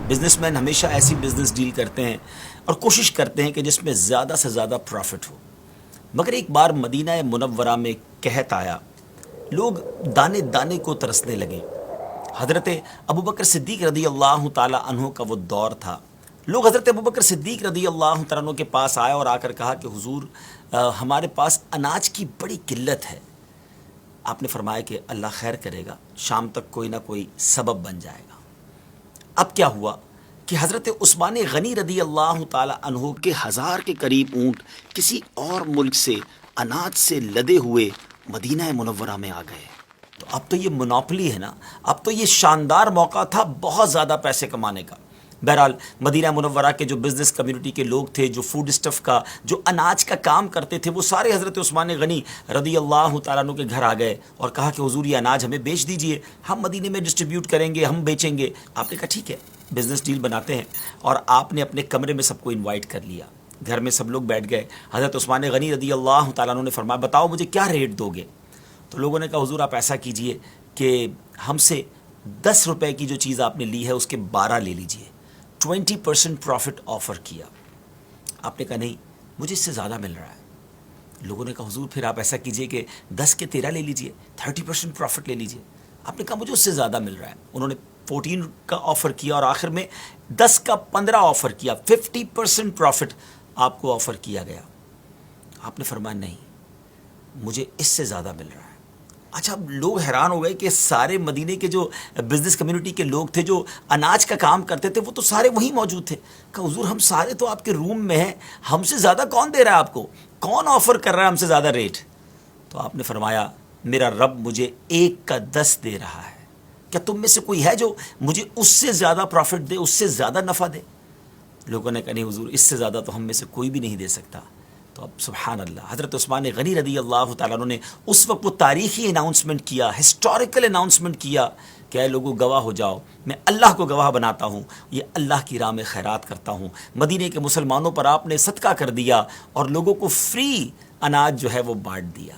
Business man ہمیشہ ایسی business deal کرتے ہیں اور کوشش کرتے ہیں کہ جس میں زیادہ سے زیادہ پروفٹ ہو، مگر ایک بار مدینہ منورہ میں قحط آیا، لوگ دانے دانے کو ترسنے لگے۔ حضرت ابوبکر صدیق رضی اللہ تعالی عنہ کا وہ دور تھا۔ لوگ حضرت ابوبکر صدیق رضی اللہ تعالیٰ عنہ کے پاس آئے اور آ کر کہا کہ حضور ہمارے پاس اناج کی بڑی قلت ہے۔ آپ نے فرمایا کہ اللہ خیر کرے گا، شام تک کوئی نہ کوئی سبب بن جائے گا۔ اب کیا ہوا کہ حضرت عثمان غنی رضی اللہ تعالی عنہ کے 1000 کے قریب اونٹ کسی اور ملک سے اناج سے لدے ہوئے مدینہ منورہ میں آ گئے۔ تو اب تو یہ منوپلی ہے نا، اب تو یہ شاندار موقع تھا بہت زیادہ پیسے کمانے کا۔ بہرحال مدینہ منورہ کے جو بزنس کمیونٹی کے لوگ تھے، جو فوڈ اسٹف کا، جو اناج کا کام کرتے تھے، وہ سارے حضرت عثمان غنی رضی اللہ تعالیٰ عنہ کے گھر آ گئے اور کہا کہ حضور یہ اناج ہمیں بیچ دیجئے، ہم مدینے میں ڈسٹریبیوٹ کریں گے، ہم بیچیں گے۔ آپ نے کہا ٹھیک ہے، بزنس ڈیل بناتے ہیں، اور آپ نے اپنے کمرے میں سب کو انوائٹ کر لیا۔ گھر میں سب لوگ بیٹھ گئے۔ حضرت عثمان غنی رضی اللہ تعالیٰ عنہ نے فرمایا بتاؤ مجھے کیا ریٹ دو گے؟ تو لوگوں نے کہا حضور آپ ایسا کیجئے کہ ہم سے 10 روپے کی جو چیز آپ نے لی ہے اس کے 12 لے لیجئے۔ 20% پروفٹ آفر کیا۔ آپ نے کہا نہیں مجھے اس سے زیادہ مل رہا ہے۔ لوگوں نے کہا حضور پھر آپ ایسا کیجئے کہ 10 کے 13 لے لیجئے، 30% پروفٹ لے لیجئے۔ آپ نے کہا مجھے اس سے زیادہ مل رہا ہے۔ انہوں نے 14 کا آفر کیا اور آخر میں 10 کا 15 آفر کیا، 50% پروفٹ آپ کو آفر کیا گیا۔ آپ نے فرمایا نہیں مجھے اس سے زیادہ مل رہا ہے۔ اچھا اب لوگ حیران ہو گئے کہ سارے مدینے کے جو بزنس کمیونٹی کے لوگ تھے، جو اناج کا کام کرتے تھے، وہ تو سارے وہیں موجود تھے۔ کہ حضور ہم سارے تو آپ کے روم میں ہیں، ہم سے زیادہ کون دے رہا ہے آپ کو؟ کون آفر کر رہا ہے ہم سے زیادہ ریٹ؟ تو آپ نے فرمایا میرا رب مجھے 1 کا 10 دے رہا ہے، کیا تم میں سے کوئی ہے جو مجھے اس سے زیادہ پروفٹ دے، اس سے زیادہ نفع دے؟ لوگوں نے کہا نہیں حضور اس سے زیادہ تو ہم میں سے کوئی بھی نہیں دے سکتا۔ تو اب سبحان اللہ، حضرت عثمان غنی رضی اللہ تعالیٰ عنہ نے اس وقت وہ تاریخی اناؤنسمنٹ کیا، ہسٹوریکل اناؤنسمنٹ کیا کہ اے لوگوں گواہ ہو جاؤ، میں اللہ کو گواہ بناتا ہوں، یہ اللہ کی راہ میں خیرات کرتا ہوں۔ مدینے کے مسلمانوں پر آپ نے صدقہ کر دیا اور لوگوں کو فری اناج جو ہے وہ بانٹ دیا۔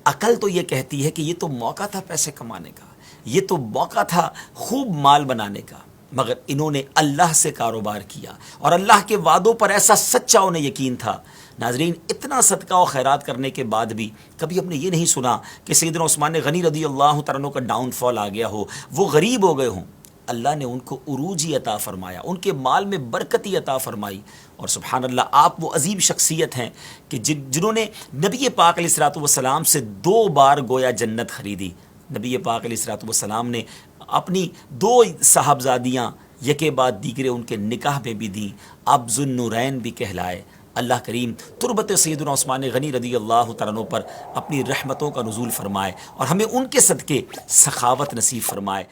عقل تو یہ کہتی ہے کہ یہ تو موقع تھا پیسے کمانے کا، یہ تو موقع تھا خوب مال بنانے کا، مگر انہوں نے اللہ سے کاروبار کیا اور اللہ کے وعدوں پر ایسا سچا انہیں یقین تھا۔ ناظرین اتنا صدقہ و خیرات کرنے کے بعد بھی کبھی ہم نے یہ نہیں سنا کہ سیدنا عثمان غنی رضی اللہ تعالیٰ عنہ کا ڈاؤن فال آ گیا ہو، وہ غریب ہو گئے ہوں۔ اللہ نے ان کو عروجی عطا فرمایا، ان کے مال میں برکتی عطا فرمائی۔ اور سبحان اللہ آپ وہ عظیم شخصیت ہیں کہ جنہوں نے نبی پاک علیہ الصلوۃ والسلام سے 2 بار گویا جنت خریدی۔ نبی پاک علیہ الصلوۃ والسلام نے اپنی 2 صاحبزادیاں یکے بعد دیگرے ان کے نکاح میں بھی دیں، آپ ذو النورین بھی کہلائے۔ اللہ کریم تربت سیدنا عثمان غنی رضی اللہ تعالیٰ عنہ پر اپنی رحمتوں کا نزول فرمائے اور ہمیں ان کے صدقے سخاوت نصیب فرمائے۔